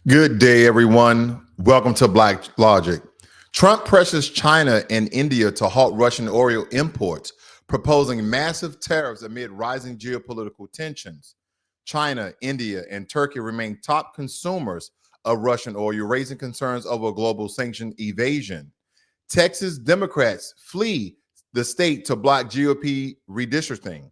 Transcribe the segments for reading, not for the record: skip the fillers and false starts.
Good day, everyone. Welcome to Black Logic. Trump pressures China and India to halt Russian oil imports, proposing massive tariffs amid rising geopolitical tensions. China, India, and Turkey remain top consumers of Russian oil, raising concerns over global sanction evasion. Texas Democrats flee the state to block GOP redistricting,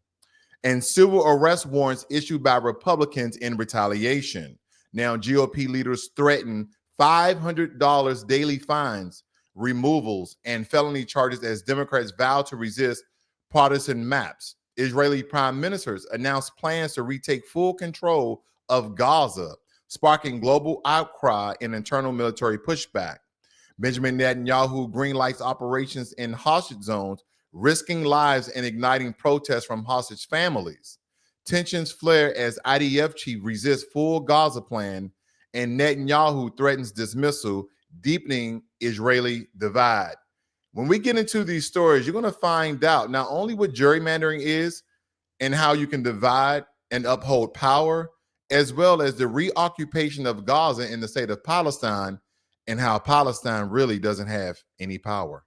and civil arrest warrants issued by Republicans in retaliation. Now, GOP leaders threaten $500 daily fines, removals, and felony charges as Democrats vow to resist partisan maps. Israeli prime ministers announced plans to retake full control of Gaza, sparking global outcry and internal military pushback. Benjamin Netanyahu greenlights operations in hostage zones, risking lives and igniting protests from hostage families. Tensions flare as IDF chief resists full Gaza plan, and Netanyahu threatens dismissal, deepening Israeli divide. When we get into these stories, you're going to find out not only what gerrymandering is and how you can divide and uphold power, as well as the reoccupation of Gaza in the state of Palestine and how Palestine really doesn't have any power.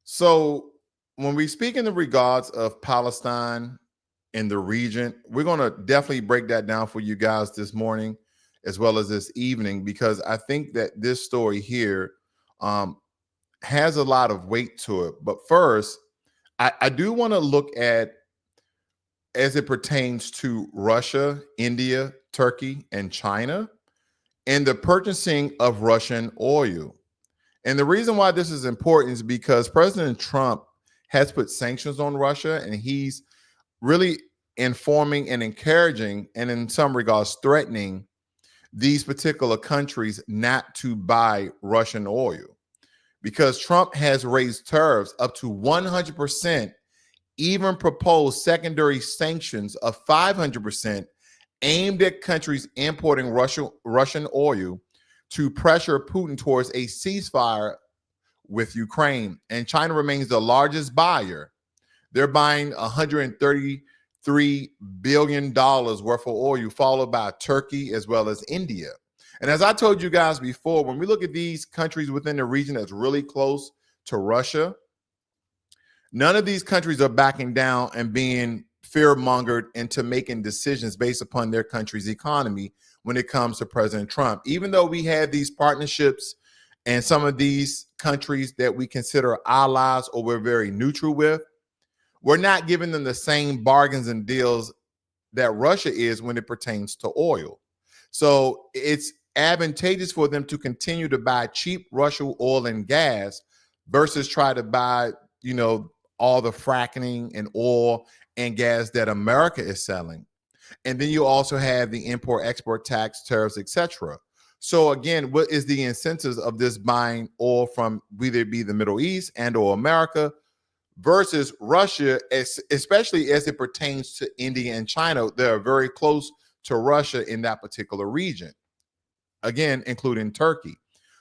So, when we speak in the regards of Palestine in the region, we're going to definitely break that down for you guys this morning as well as this evening, because I think that this story here um, has a lot of weight to it. But first, I do want to look at as it pertains to Russia, India, Turkey, and China, and the purchasing of Russian oil. And the reason why this is important is because President Trump has put sanctions on Russia, and he's really informing and encouraging, and in some regards, threatening these particular countries not to buy Russian oil, because Trump has raised tariffs up to 100%, even proposed secondary sanctions of 500% aimed at countries importing Russian oil to pressure Putin towards a ceasefire with Ukraine. And China remains the largest buyer. They're buying $133 billion worth of oil, followed by Turkey as well as India. And as I told you guys before, when we look at these countries within the region that's really close to Russia, none of these countries are backing down and being fear-mongered into making decisions based upon their country's economy when it comes to President Trump. Even though we have these partnerships and some of these countries that we consider allies or we're very neutral with, we're not giving them the same bargains and deals that Russia is when it pertains to oil. So it's advantageous for them to continue to buy cheap Russian oil and gas versus try to buy, all the fracking and oil and gas that America is selling. And then you also have the import-export tax, tariffs, etc. So again, what is the incentives of this buying oil from whether it be the Middle East and or America versus Russia, especially as it pertains to India and China? They're very close to Russia in that particular region, again, including Turkey.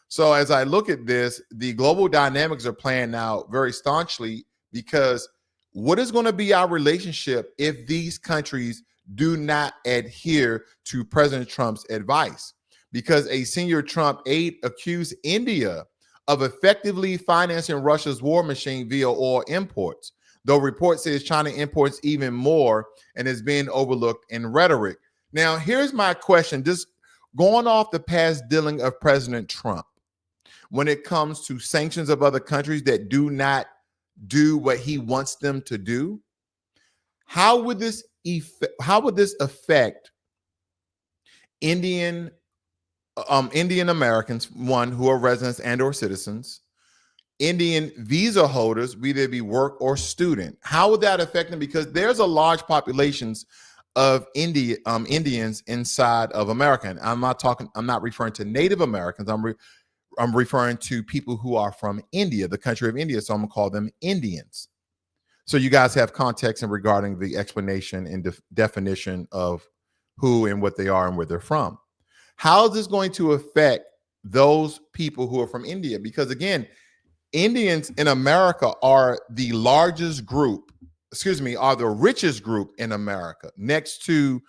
So as I look at this, the global dynamics are playing out very staunchly, because what is going to be our relationship if these countries do not adhere to President Trump's advice? Because a senior Trump aide accused India of effectively financing Russia's war machine via oil imports, though report says China imports even more and is being overlooked in rhetoric. Now, here's my question, just going off the past dealing of President Trump when it comes to sanctions of other countries that do not do what he wants them to do. How would this affect Indian Americans, one, who are residents and or citizens, Indian visa holders, be they be work or student? How would that affect them? Because there's a large populations of Indians inside of America. And I'm not referring to Native Americans. I'm referring to people who are from India, the country of India. So I'm going to call them Indians. So you guys have context in regarding the explanation and definition of who and what they are and where they're from. How is this going to affect those people who are from India, because again, Indians in America are the largest group, are the richest group in America, next to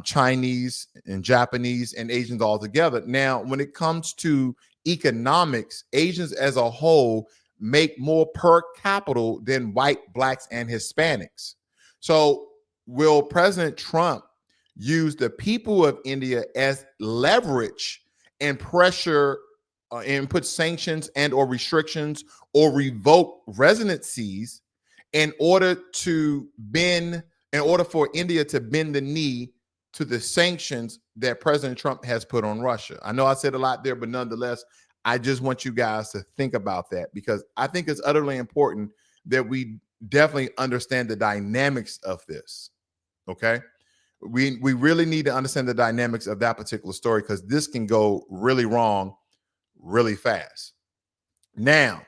Chinese and Japanese and Asians all together. Now, when it comes to economics, Asians as a whole make more per capita than white, blacks, and Hispanics. So, will President Trump use the people of India as leverage and pressure and put sanctions and or restrictions or revoke residencies in order for India to bend the knee to the sanctions that President Trump has put on Russia? I know I said a lot there, but nonetheless, I just want you guys to think about that, because I think it's utterly important that we definitely understand the dynamics of this. Okay. We really need to understand the dynamics of that particular story, because this can go really wrong really fast. Now,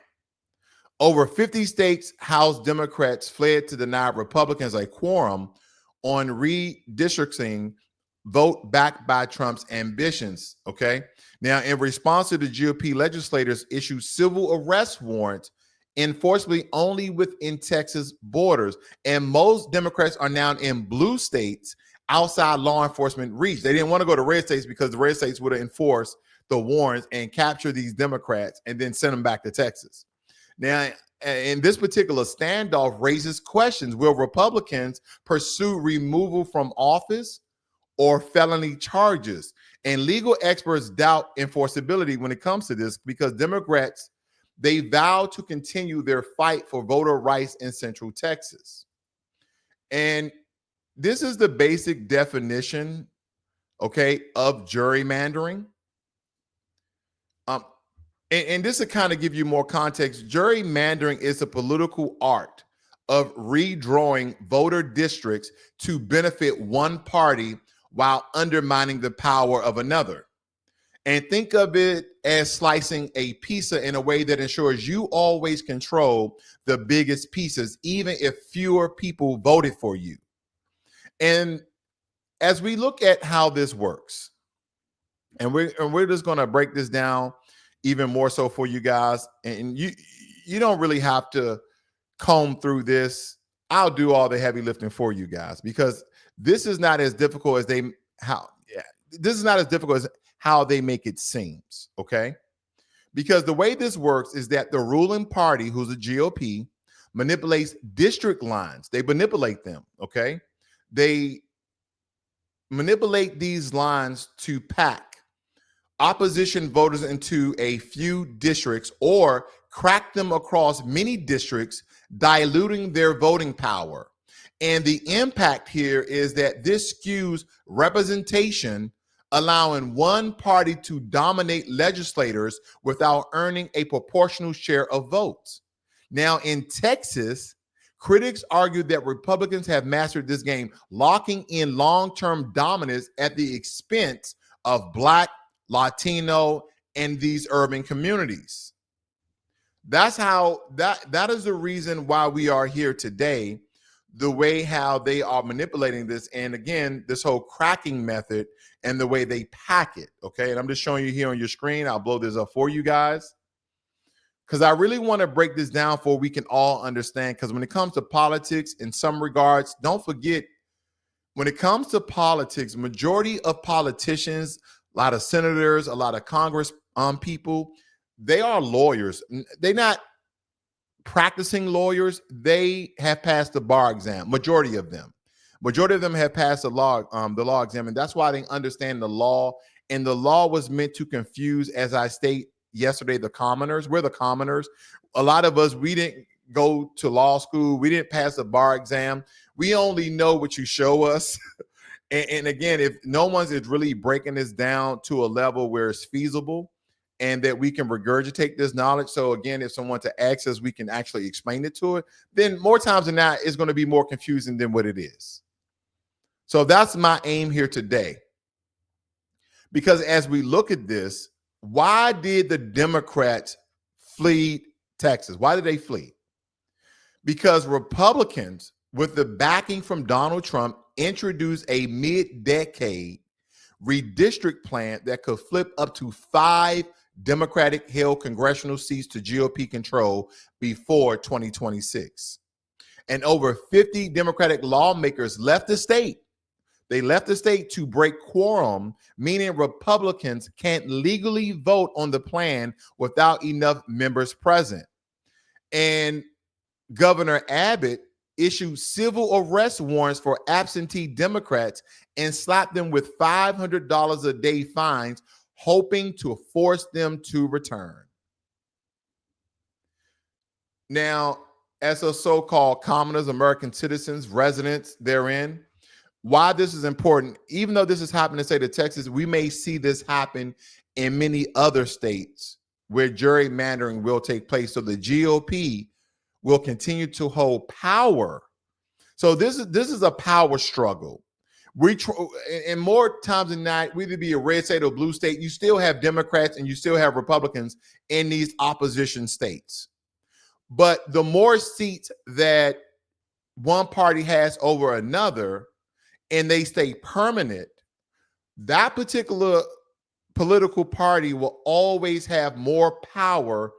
over 50 states House Democrats fled to deny Republicans a quorum on redistricting vote backed by Trump's ambitions. Okay. Now, in response to the GOP legislators issued civil arrest warrants enforceably only within Texas borders. And most Democrats are now in blue states outside law enforcement reach. They didn't want to go to red states because the red states would have enforced the warrants and capture these Democrats and then send them back to Texas. Now, in this particular standoff raises questions. Will Republicans pursue removal from office or felony charges? And legal experts doubt enforceability when it comes to this, because Democrats, they vow to continue their fight for voter rights in Central Texas. And this is the basic definition, okay, of gerrymandering. And this will kind of give you more context. Gerrymandering is a political art of redrawing voter districts to benefit one party while undermining the power of another. And think of it as slicing a pizza in a way that ensures you always control the biggest pieces, even if fewer people voted for you. And as we look at how this works, and we're just going to break this down even more so for you guys, and you don't really have to comb through this. I'll do all the heavy lifting for you guys, because this is not as difficult as this is not as difficult as how they make it seems, okay? Because the way this works is that the ruling party, who's a GOP, manipulates district lines. They manipulate them, okay? They manipulate these lines to pack opposition voters into a few districts or crack them across many districts, diluting their voting power. And the impact here is that this skews representation, allowing one party to dominate legislators without earning a proportional share of votes. Now, in Texas, critics argue that Republicans have mastered this game, locking in long-term dominance at the expense of Black, Latino, and these urban communities. That's how that is the reason why we are here today, the way how they are manipulating this. And again, this whole cracking method and the way they pack it. Okay. And I'm just showing you here on your screen. I'll blow this up for you guys, because I really want to break this down for we can all understand. Because when it comes to politics, in some regards, don't forget, when it comes to politics, majority of politicians, a lot of senators, a lot of Congress people, they are lawyers. They're not practicing lawyers. They have passed the bar exam. Majority of them have passed the law exam, and that's why they understand the law. And the law was meant to confuse, as I stated yesterday, the commoners. We're the commoners. A lot of us, we didn't go to law school. We didn't pass the bar exam. We only know what you show us. And again, if no one's is really breaking this down to a level where it's feasible and that we can regurgitate this knowledge. So again, if someone to ask us, we can actually explain it to it, then more times than not, it's going to be more confusing than what it is. So that's my aim here today. Because as we look at this, why did the Democrats flee Texas? Why did they flee? Because Republicans, with the backing from Donald Trump, introduced a mid-decade redistrict plan that could flip up to 5 Democratic-held congressional seats to GOP control before 2026. And over 50 Democratic lawmakers left the state. They left the state to break quorum, meaning Republicans can't legally vote on the plan without enough members present. And Governor Abbott issued civil arrest warrants for absentee Democrats and slapped them with $500 a day fines, hoping to force them to return. Now, as a so-called commoners, American citizens, residents therein, why this is important, even though this is happening in the state of Texas, we may see this happen in many other states where gerrymandering will take place. So the GOP will continue to hold power. So this is a power struggle. And more times than not, whether it be a red state or blue state, you still have Democrats and you still have Republicans in these opposition states. But the more seats that one party has over another, and they stay permanent, that particular political party will always have more power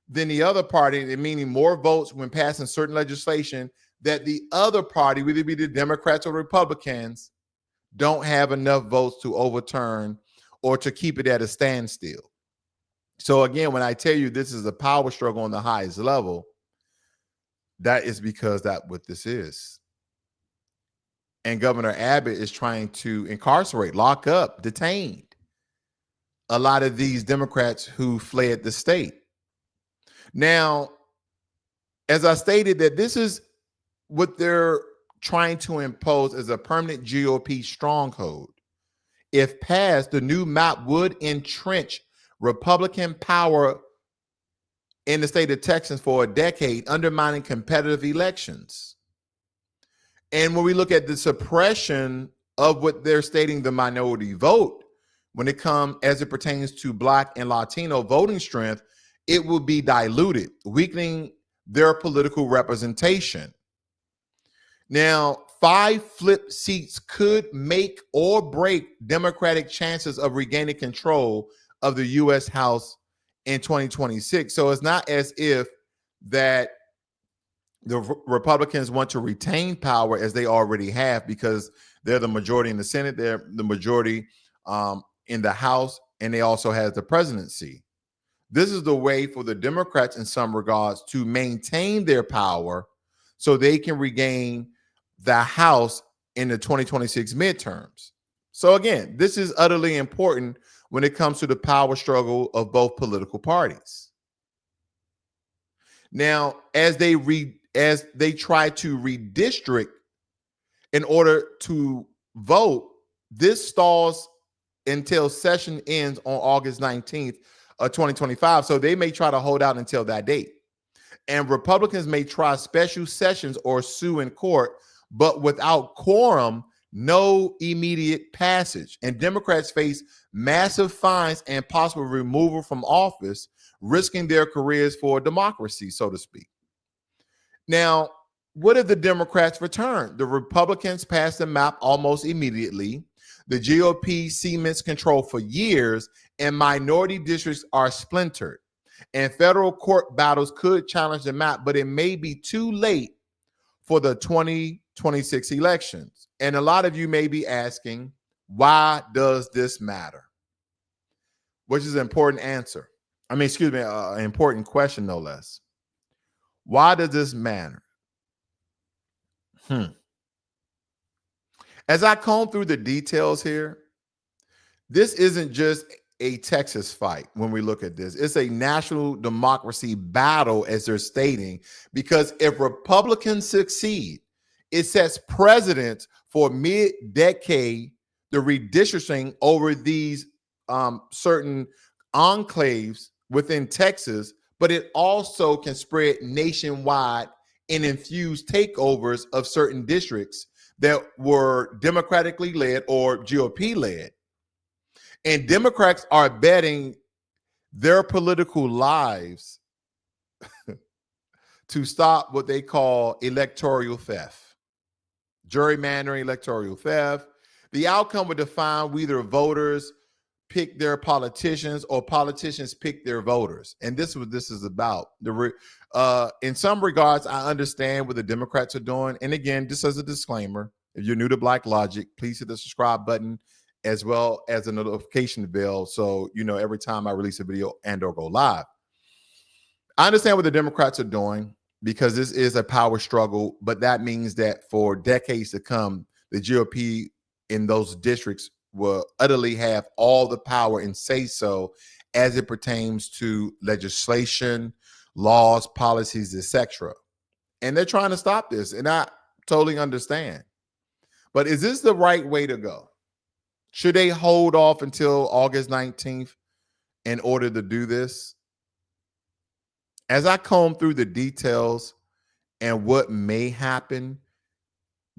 than the other party, meaning more votes when passing certain legislation that the other party, whether it be the Democrats or Republicans, don't have enough votes to overturn or to keep it at a standstill. So again, when I tell you this is a power struggle on the highest level, that is because that's what this is. And Governor Abbott is trying to incarcerate, lock up, detain a lot of these Democrats who fled the state. Now, as I stated, that this is what they're trying to impose as a permanent GOP stronghold. If passed, the new map would entrench Republican power in the state of Texas for a decade, undermining competitive elections. And when we look at the suppression of what they're stating the minority vote, when it comes as it pertains to Black and Latino voting strength, it will be diluted, weakening their political representation. Now, 5 flip seats could make or break Democratic chances of regaining control of the U.S. House in 2026. So it's not as if that the Republicans want to retain power as they already have, because they're the majority in the Senate, they're the majority in the House, and they also have the presidency. This is the way for the Democrats in some regards to maintain their power so they can regain the House in the 2026 midterms. So again, this is utterly important when it comes to the power struggle of both political parties. Now, as they try to redistrict in order to vote, this stalls until session ends on August 19th of 2025. So they may try to hold out until that date. And Republicans may try special sessions or sue in court, but without quorum, no immediate passage. And Democrats face massive fines and possible removal from office, risking their careers for democracy, so to speak. Now, what if the Democrats return? The Republicans pass the map almost immediately. The GOP cements control for years, and minority districts are splintered. And federal court battles could challenge the map, but it may be too late for the 2026 elections. And a lot of you may be asking, why does this matter? Which is an important answer. An important question, no less. Why does this matter? As I comb through the details here, this isn't just a Texas fight when we look at this. It's a national democracy battle, as they're stating, because if Republicans succeed, it sets precedents for mid-decade, the redistricting over these certain enclaves within Texas, but it also can spread nationwide and infuse takeovers of certain districts that were democratically led or GOP led. And Democrats are betting their political lives to stop what they call electoral theft, gerrymandering, electoral theft. The outcome would define whether voters pick their politicians or politicians pick their voters. And this is what this is about. In some regards, I understand what the Democrats are doing. And again, just as a disclaimer, if you're new to Black Logic, please hit the subscribe button as well as a notification bell so you know every time I release a video and or go live. I understand what the Democrats are doing because this is a power struggle, but that means that for decades to come, the GOP in those districts will utterly have all the power and say so as it pertains to legislation, laws, policies, etc. And they're trying to stop this, and I totally understand. But is this the right way to go? Should they hold off until August 19th in order to do this? As I comb through the details and what may happen,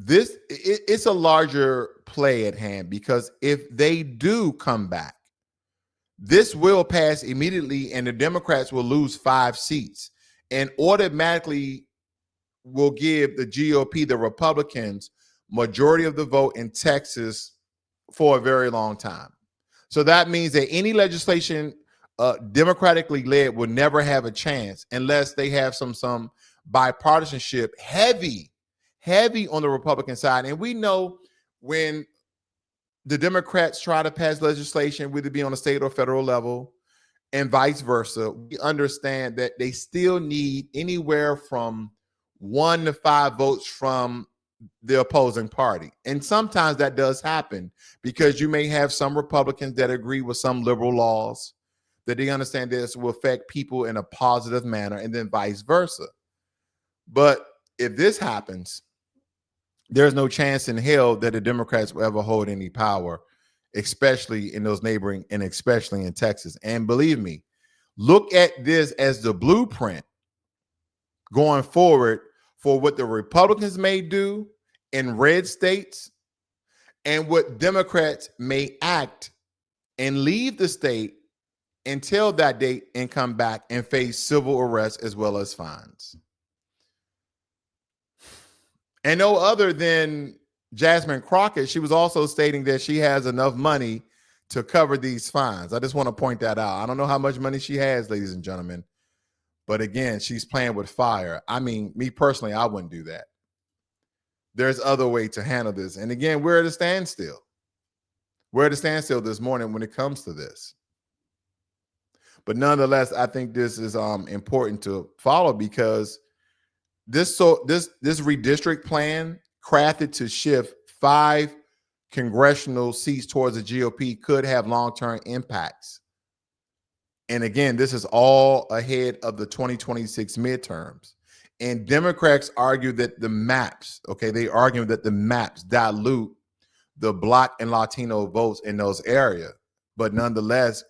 it's a larger play at hand, because if they do come back, this will pass immediately and the Democrats will lose 5 seats and automatically will give the GOP, the Republicans, majority of the vote in Texas for a very long time. So that means that any legislation democratically led will never have a chance unless they have some bipartisanship heavy on the Republican side. And we know when the Democrats try to pass legislation, whether it be on a state or federal level, and vice versa, we understand that they still need anywhere from 1 to 5 votes from the opposing party. And sometimes that does happen because you may have some Republicans that agree with some liberal laws, that they understand this will affect people in a positive manner, and then vice versa. But if this happens, there's no chance in hell that the Democrats will ever hold any power, especially in those neighboring and especially in Texas. And believe me, look at this as the blueprint going forward for what the Republicans may do in red states and what Democrats may act and leave the state until that date and come back and face civil arrest as well as fines. And no other than Jasmine Crockett, she was also stating that she has enough money to cover these fines. I just want to point that out. I don't know how much money she has, ladies and gentlemen. But again, she's playing with fire. I mean, me personally, I wouldn't do that. There's other way to handle this. And again, we're at a standstill. We're at a standstill this morning when it comes to this. But nonetheless, I think this is important to follow, because this redistrict plan crafted to shift 5 congressional seats towards the GOP could have long-term impacts. And again, this is all ahead of the 2026 midterms. And Democrats argue that the maps, they argue that the maps dilute the Black and Latino votes in those areas. But nonetheless,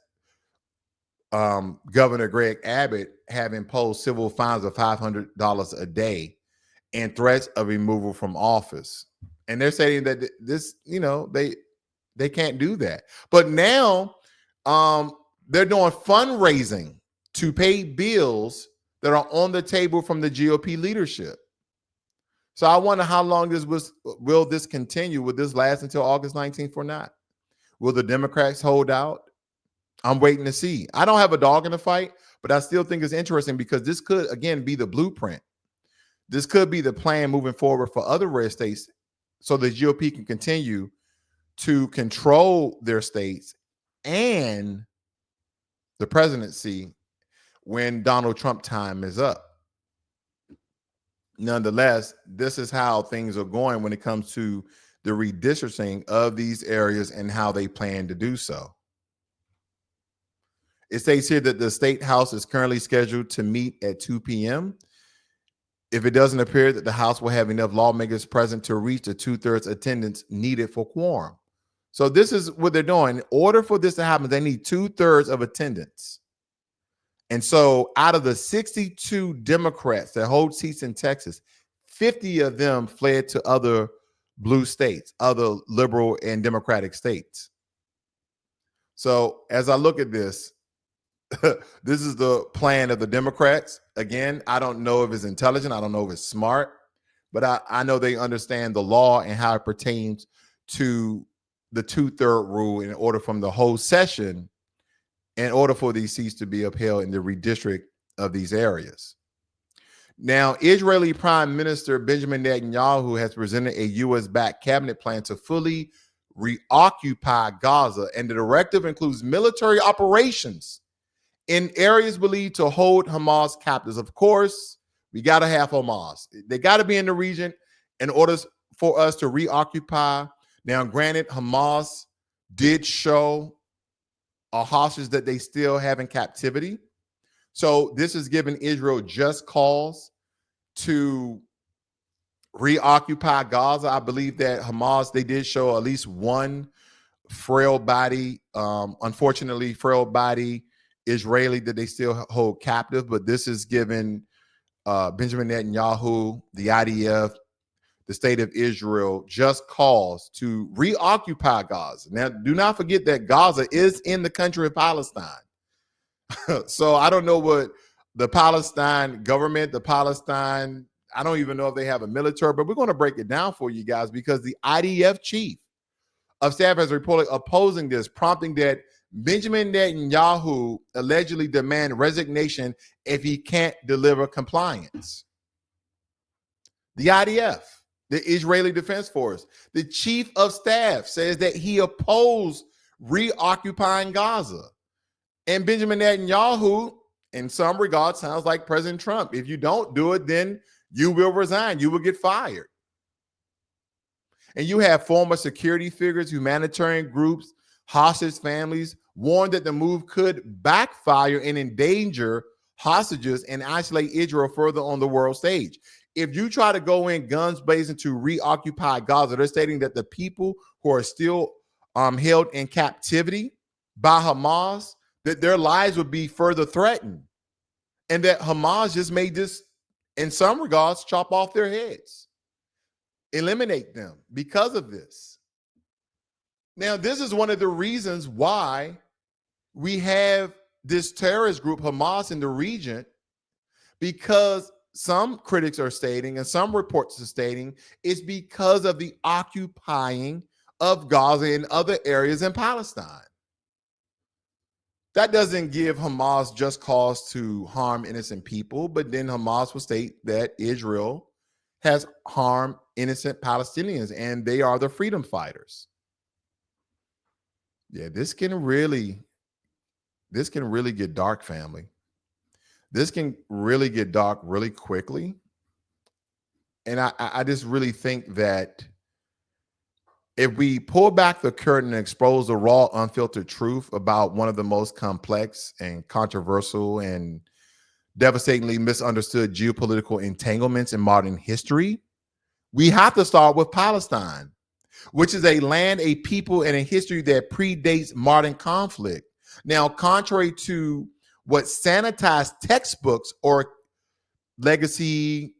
Governor Greg Abbott have imposed civil fines of $500 a day and threats of removal from office. And they're saying that this, they can't do that. But now they're doing fundraising to pay bills that are on the table from the GOP leadership. So I wonder how long will this continue? Will this last until August 19th or not? Will the Democrats hold out? I'm waiting to see. I don't have a dog in the fight, but I still think it's interesting because this could, again, be the blueprint. This could be the plan moving forward for other red states so the GOP can continue to control their states and the presidency when Donald Trump time is up. Nonetheless, this is how things are going when it comes to the redistricting of these areas and how they plan to do so. It states here that the State House is currently scheduled to meet at 2 p.m. if it doesn't appear that the House will have enough lawmakers present to reach the 2/3 attendance needed for quorum. So this is what they're doing. In order for this to happen, they need 2/3 of attendance. And so out of the 62 Democrats that hold seats in Texas, 50 of them fled to other blue states, other liberal and democratic states. So as I look at this, this is the plan of the Democrats. Again, I don't know if it's intelligent. I don't know if it's smart, but I know they understand the law and how it pertains to the 2/3 rule in order from the whole session, in order for these seats to be upheld in the redistrict of these areas. Now, Israeli Prime Minister Benjamin Netanyahu has presented a U.S.-backed cabinet plan to fully reoccupy Gaza, and the directive includes military operations in areas believed to hold Hamas captives. Of course, we got to have Hamas. They got to be in the region in order for us to reoccupy. Now, granted, Hamas did show a hostage that they still have in captivity. So this is giving Israel just cause to reoccupy Gaza. I believe that Hamas, they did show at least one frail body, unfortunately, frail body Israeli that they still hold captive. But this is giving Benjamin Netanyahu, the IDF, the state of Israel, just cause to reoccupy Gaza. Now, do not forget that Gaza is in the country of Palestine. So I don't know what the Palestine government, I don't even know if they have a military, but we're going to break it down for you guys, because the IDF chief of staff has reported opposing this, prompting that Benjamin Netanyahu allegedly demand resignation if he can't deliver compliance. The IDF, the Israeli Defense Force, the chief of staff says that he opposed reoccupying Gaza. And Benjamin Netanyahu, in some regards, sounds like President Trump. If you don't do it, then you will resign. You will get fired. And you have former security figures, humanitarian groups, hostage families warned that the move could backfire and endanger hostages and isolate Israel further on the world stage. If you try to go in guns blazing to reoccupy Gaza, they're stating that the people who are still held in captivity by Hamas, that their lives would be further threatened, and that Hamas just may just, in some regards, chop off their heads, eliminate them because of this. Now, this is one of the reasons why we have this terrorist group, Hamas, in the region, because some critics are stating, and some reports are stating, it's because of the occupying of Gaza and other areas in Palestine. That doesn't give Hamas just cause to harm innocent people, but then Hamas will state that Israel has harmed innocent Palestinians and they are the freedom fighters. Yeah, this can really get dark, family. This can really get dark really quickly. And I just really think that if we pull back the curtain and expose the raw, unfiltered truth about one of the most complex and controversial and devastatingly misunderstood geopolitical entanglements in modern history, we have to start with Palestine, which is a land, a people, and a history that predates modern conflict. Now, contrary to what sanitized textbooks or legacy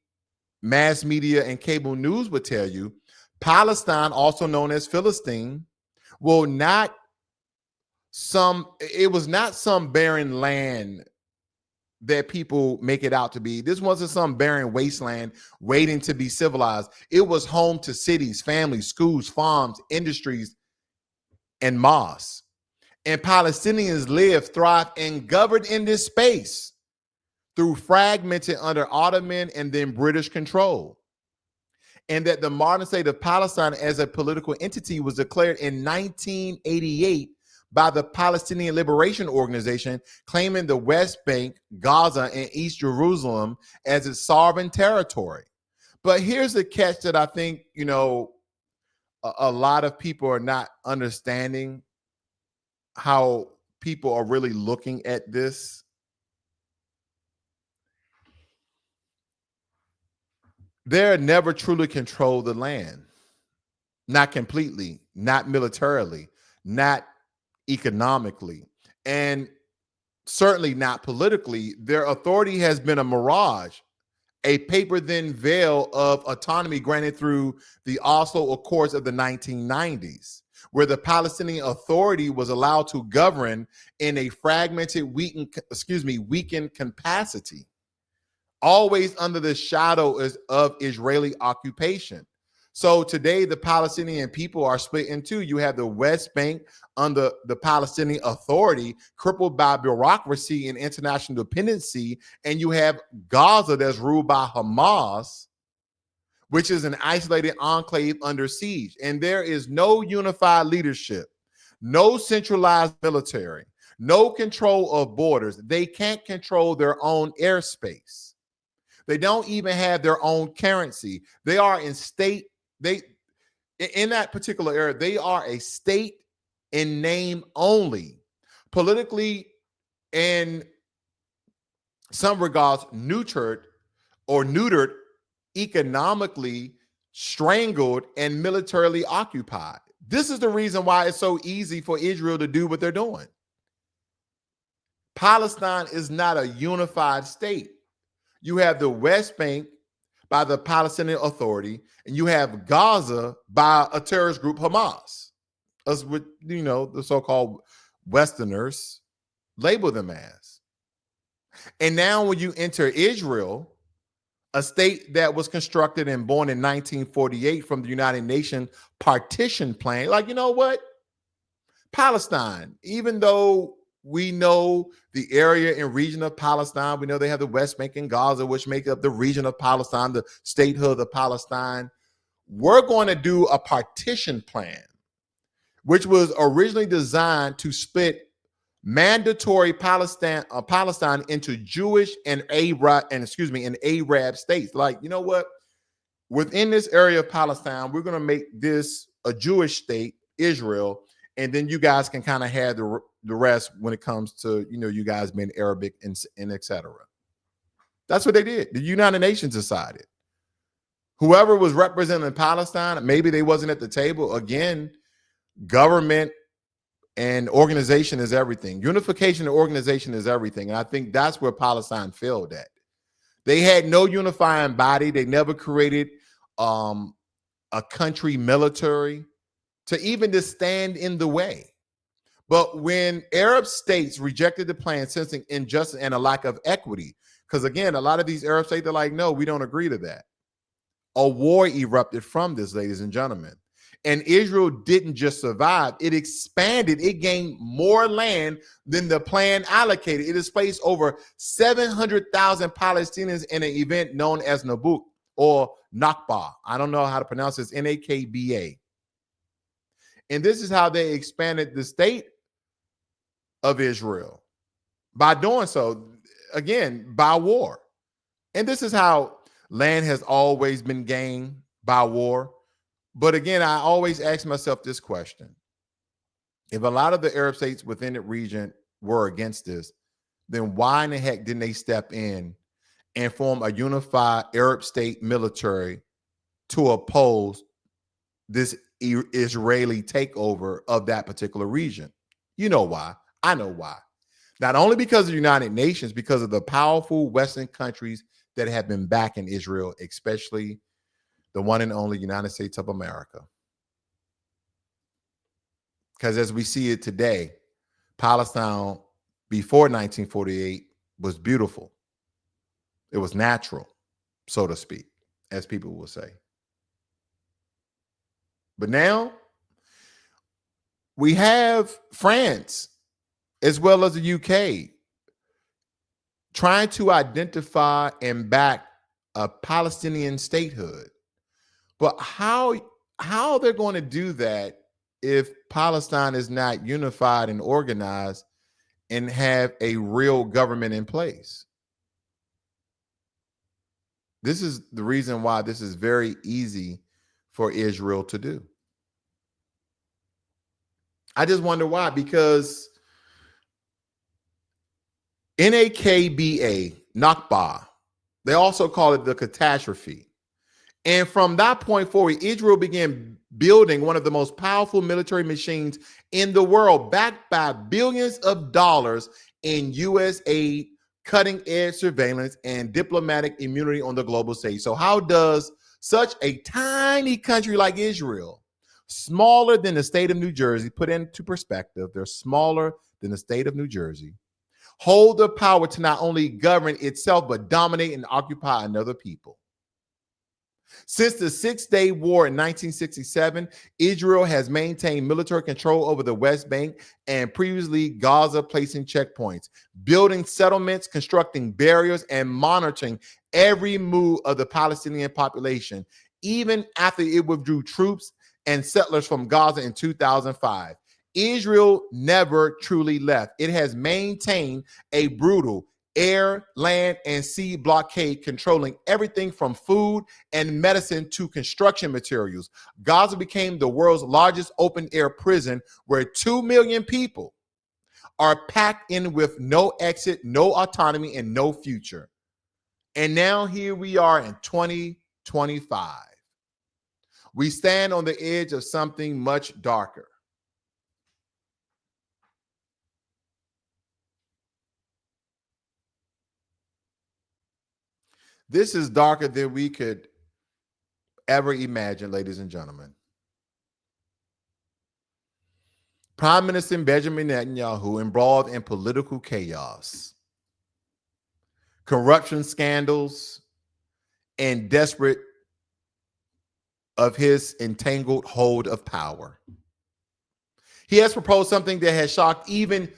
mass media and cable news would tell you, Palestine, also known as Philistine, was not some barren land that people make it out to be. This wasn't some barren wasteland waiting to be civilized. It was home to cities, families, schools, farms, industries, and mosques. And Palestinians lived, thrived, and governed in this space through fragmented under Ottoman and then British control. And that the modern state of Palestine as a political entity was declared in 1988 by the Palestinian Liberation Organization, claiming the West Bank, Gaza, and East Jerusalem as its sovereign territory. But here's the catch that I think, a lot of people are not understanding how people are really looking at this. They're never truly control the land. Not completely, not militarily, not economically, and certainly not politically. Their authority has been a mirage, a paper-thin veil of autonomy granted through the Oslo Accords of the 1990s, where the Palestinian Authority was allowed to govern in a fragmented, weakened capacity, always under the shadow of Israeli occupation. So today, the Palestinian people are split in two. You have the West Bank under the Palestinian Authority, crippled by bureaucracy and international dependency, and you have Gaza that's ruled by Hamas, which is an isolated enclave under siege. And there is no unified leadership, no centralized military, no control of borders. They can't control their own airspace. They don't even have their own currency. They are in state, in that particular era, they are a state in name only, politically, in some regards, neutered, economically, strangled, and militarily occupied. This is the reason why it's so easy for Israel to do what they're doing. Palestine is not a unified state. You have the West Bank by the Palestinian Authority, and you have Gaza by a terrorist group, Hamas, as what the so-called Westerners label them as. And now when you enter Israel, a state that was constructed and born in 1948 from the United Nations partition plan, like, you know what? Palestine, even though we know the area and region of Palestine, we know they have the West Bank and Gaza, which make up the region of Palestine, the statehood of Palestine. We're going to do a partition plan, which was originally designed to split mandatory Palestine into Jewish and Arab states. Like, you know what? Within this area of Palestine, we're going to make this a Jewish state, Israel, and then you guys can kind of have the rest when it comes to you guys being Arabic and etc. That's what they did. The United Nations decided. Whoever was representing Palestine, maybe they wasn't at the table. Again, government and organization is everything. Unification and organization is everything. And I think that's where Palestine failed at. They had no unifying body. They never created a country military to even to stand in the way. But when Arab states rejected the plan, sensing injustice and a lack of equity, because again, a lot of these Arab states are like, no, we don't agree to that. A war erupted from this, ladies and gentlemen. And Israel didn't just survive, it expanded. It gained more land than the plan allocated. It displaced over 700,000 Palestinians in an event known as Nabuk or Nakba. I don't know how to pronounce this, Nakba. And this is how they expanded the state of Israel, by doing so, again, by war. And this is how land has always been gained, by war. But again, I always ask myself this question. If a lot of the Arab states within the region were against this, then why in the heck didn't they step in and form a unified Arab state military to oppose this Israeli takeover of that particular region? You know why. I know why. Not only because of the United Nations, because of the powerful Western countries that have been backing Israel, especially the one and only United States of America. Because as we see it today, Palestine before 1948 was beautiful. It was natural, so to speak, as people will say. But now we have France as well as the UK trying to identify and back a Palestinian statehood. But how they're going to do that if Palestine is not unified and organized and have a real government in place? This is the reason why this is very easy for Israel to do. I just wonder why, because Nakba, Nakba, they also call it the catastrophe. And from that point forward, Israel began building one of the most powerful military machines in the world, backed by billions of dollars in U.S. aid, cutting-edge surveillance, and diplomatic immunity on the global stage. So how does such a tiny country like Israel, smaller than the state of New Jersey, put into perspective, they're smaller than the state of New Jersey, hold the power to not only govern itself, but dominate and occupy another people? Since the Six-Day War in 1967, Israel has maintained military control over the West Bank and previously Gaza, placing checkpoints, building settlements, constructing barriers, and monitoring every move of the Palestinian population, even after it withdrew troops and settlers from Gaza in 2005. Israel never truly left. It has maintained a brutal air, land, and sea blockade, controlling everything from food and medicine to construction materials. Gaza became the world's largest open air prison where 2 million people are packed in with no exit, no autonomy, and no future. And now here we are in 2025. We stand on the edge of something much darker. This is darker than we could ever imagine, ladies and gentlemen. Prime Minister Benjamin Netanyahu embroiled in political chaos, corruption scandals, and desperate of his entangled hold of power. He has proposed something that has shocked even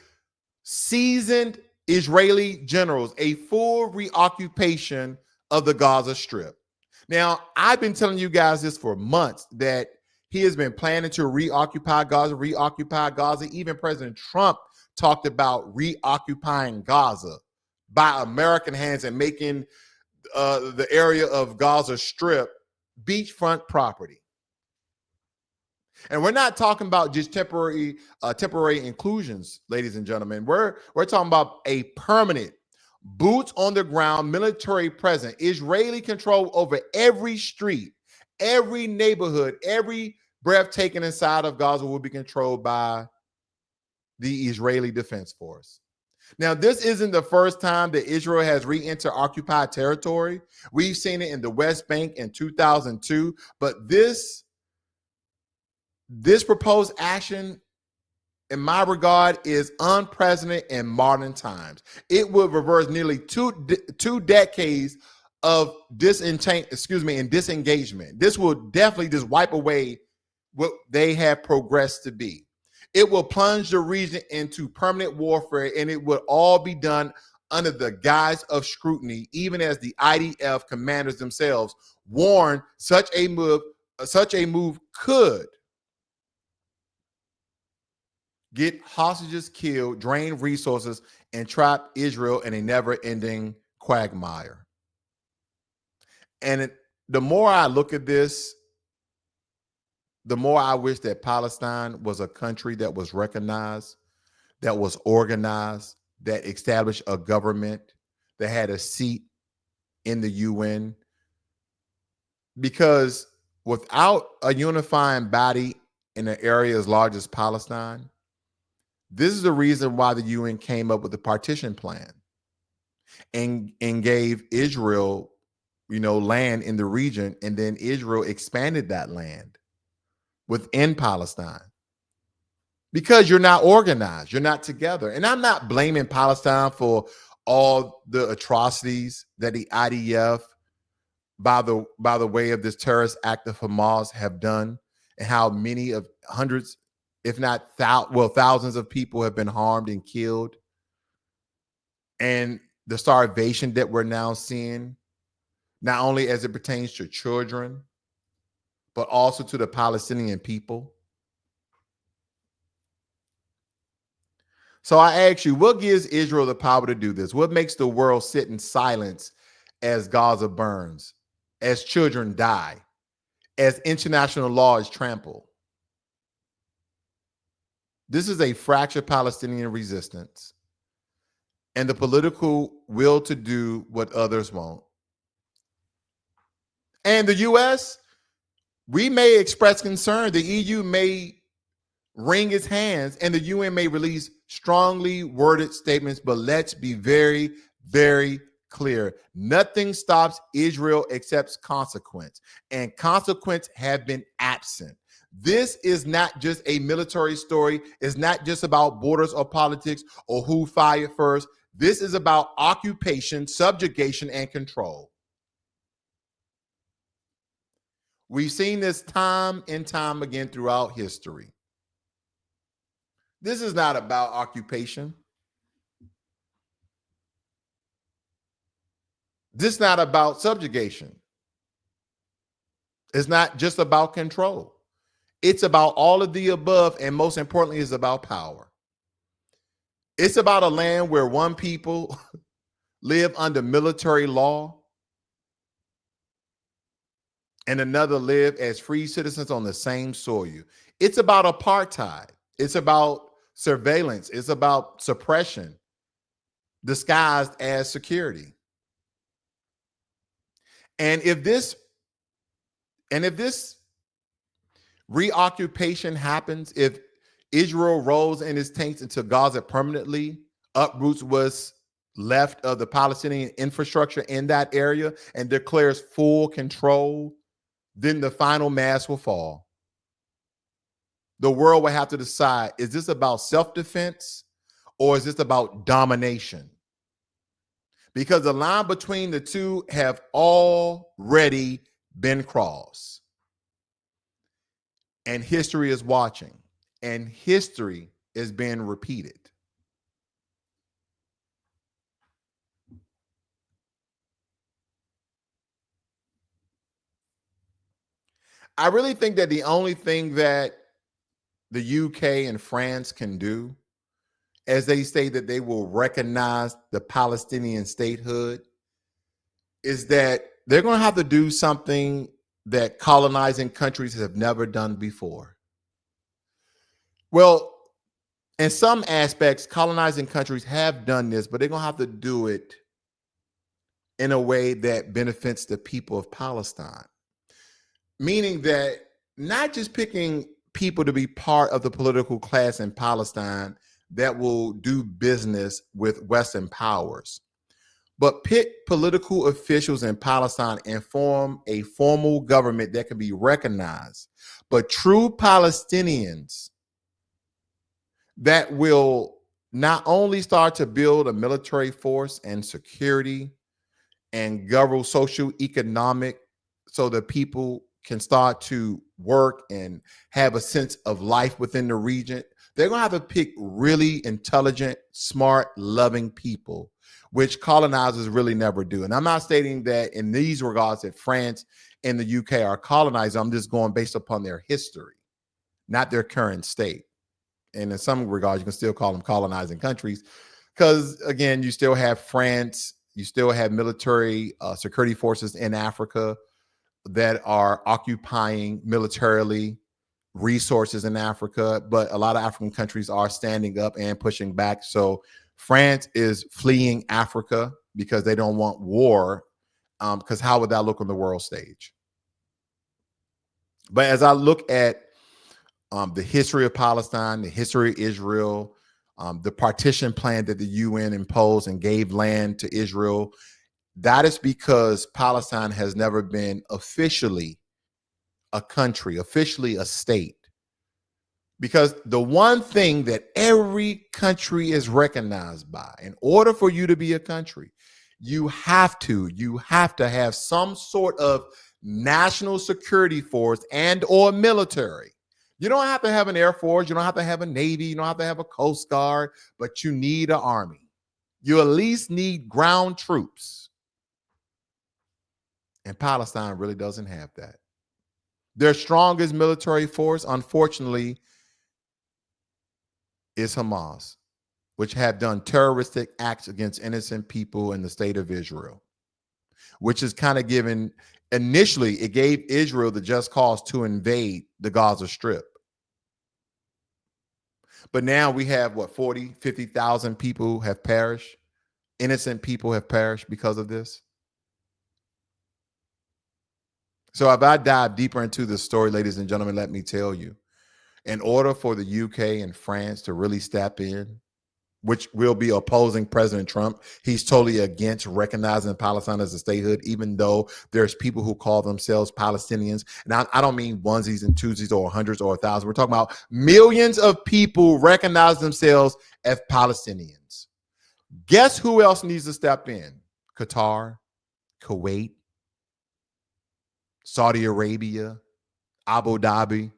seasoned Israeli generals: a full reoccupation of the Gaza Strip. Now, I've been telling you guys this for months, that he has been planning to reoccupy Gaza. Even President Trump talked about reoccupying Gaza by American hands and making the area of Gaza Strip beachfront property. And we're not talking about just temporary inclusions, ladies and gentlemen. We're talking about a permanent, boots on the ground military presence, Israeli control over every street, every neighborhood, every breath taken inside of Gaza will be controlled by the Israeli Defense Force. Now, this isn't the first time that Israel has re-entered occupied territory. We've seen it in the West Bank in 2002, but this proposed action, in my regard, is unprecedented in modern times. It will reverse nearly two decades of disengagement. This will definitely just wipe away what they have progressed to be. It will plunge the region into permanent warfare, and it will all be done under the guise of scrutiny, even as the IDF commanders themselves warn such a move could get hostages killed, drain resources, and trap Israel in a never-ending quagmire. And the more I look at this, the more I wish that Palestine was a country that was recognized, that was organized, that established a government, that had a seat in the UN. Because without a unifying body in an area as large as Palestine, this is the reason why the UN came up with the partition plan and gave Israel, land in the region, and then Israel expanded that land within Palestine. Because you're not organized, you're not together. And I'm not blaming Palestine for all the atrocities that the IDF, by the way of this terrorist act of Hamas, have done, and how many of hundreds, if not thousands of people have been harmed and killed, and the starvation that we're now seeing, not only as it pertains to children, but also to the Palestinian people. So I ask you, what gives Israel the power to do this? What makes the world sit in silence as Gaza burns, as children die, as international law is trampled? This is a fractured Palestinian resistance and the political will to do what others won't. And the U.S., we may express concern. The EU may wring its hands, and the UN may release strongly worded statements, but let's be very, very clear. Nothing stops Israel except consequence, and consequence have been absent. This is not just a military story. It's not just about borders or politics or who fired first. This is about occupation, subjugation, and control. We've seen this time and time again throughout history. This is not about occupation. This is not about subjugation. It's not just about control. It's about all of the above, and most importantly, it's about power. It's about a land where one people live under military law and another live as free citizens on the same soil. It's about apartheid. It's about surveillance. It's about suppression disguised as security. And if this reoccupation happens, if Israel rolls in its tanks into Gaza permanently, uproots what's left of the Palestinian infrastructure in that area, and declares full control, then the final mass will fall. The world will have to decide, is this about self-defense or is this about domination? Because the line between the two have already been crossed. And history is watching, and history is being repeated. I really think that the only thing that the UK and France can do, as they say that they will recognize the Palestinian statehood, is that they're going to have to do something that colonizing countries have never done before. Well, in some aspects, colonizing countries have done this, but they're going to have to do it in a way that benefits the people of Palestine. Meaning that not just picking people to be part of the political class in Palestine that will do business with Western powers, but pick political officials in Palestine and form a formal government that can be recognized, but true Palestinians that will not only start to build a military force and security and govern social economic so that people can start to work and have a sense of life within the region. They're going to have to pick really intelligent, smart, loving people, which colonizers really never do. And I'm not stating that in these regards that France and the UK are colonized. I'm just going based upon their history, not their current state. And in some regards, you can still call them colonizing countries because, again, you still have France, you still have military security forces in Africa that are occupying militarily resources in Africa, but a lot of African countries are standing up and pushing back. So France is fleeing Africa because they don't want war, because how would that look on the world stage? But as I look at the history of Palestine, the history of Israel, the partition plan that the UN imposed and gave land to Israel, that is because Palestine has never been officially a country, officially a state. Because the one thing that every country is recognized by, in order for you to be a country, you have to have some sort of national security force and or military. You don't have to have an Air Force, you don't have to have a Navy, you don't have to have a Coast Guard, but you need an army. You at least need ground troops. And Palestine really doesn't have that. Their strongest military force, unfortunately, is Hamas, which have done terroristic acts against innocent people in the state of Israel, which is kind of given, initially, it gave Israel the just cause to invade the Gaza Strip. But now we have, 40, 50,000 people have perished. Innocent people have perished because of this. So if I dive deeper into the story, ladies and gentlemen, let me tell you, in order for the UK and France to really step in, which will be opposing President Trump, he's totally against recognizing Palestine as a statehood, even though there's people who call themselves Palestinians. And I don't mean onesies and twosies or hundreds or 1,000. We're talking about millions of people recognize themselves as Palestinians. Guess who else needs to step in? Qatar, Kuwait, Saudi Arabia, Abu Dhabi,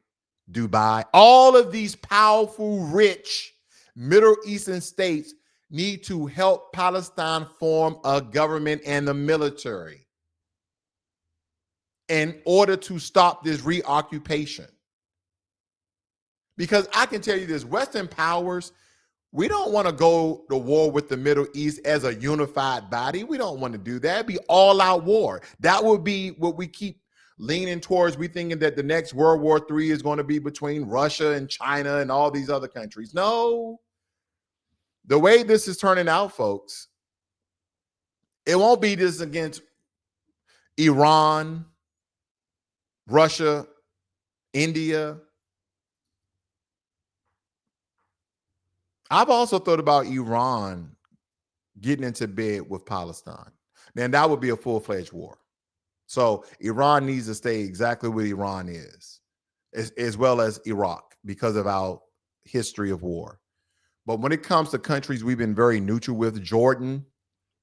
Dubai, all of these powerful, rich Middle Eastern states need to help Palestine form a government and the military in order to stop this reoccupation. Because I can tell you this, Western powers, we don't want to go to war with the Middle East as a unified body. We don't want to do that. It'd be all out war. That would be what we keep leaning towards. We thinking that the next World War III is going to be between Russia and China and all these other countries. No, the way this is turning out, folks, it won't be this against Iran, Russia, India. I've also thought about Iran getting into bed with Palestine. Then that would be a full-fledged war. So Iran needs to stay exactly where Iran is, as well as Iraq, because of our history of war. But when it comes to countries we've been very neutral with, Jordan,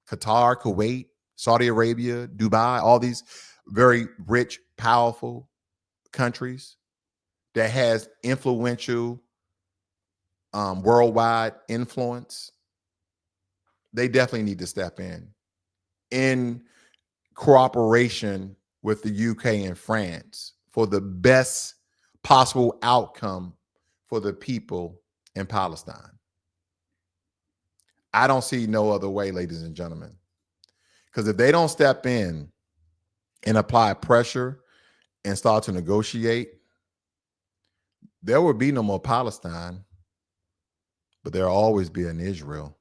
Qatar, Kuwait, Saudi Arabia, Dubai, all these very rich, powerful countries that has influential worldwide influence, they definitely need to step in cooperation with the UK and France for the best possible outcome for the people in Palestine. I don't see no other way, ladies and gentlemen, because if they don't step in and apply pressure and start to negotiate, there will be no more Palestine, but there'll always be an Israel,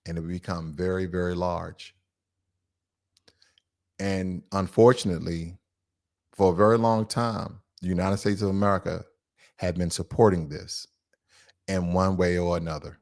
and it will become very, very large. And unfortunately, for a very long time, the United States of America had been supporting this in one way or another.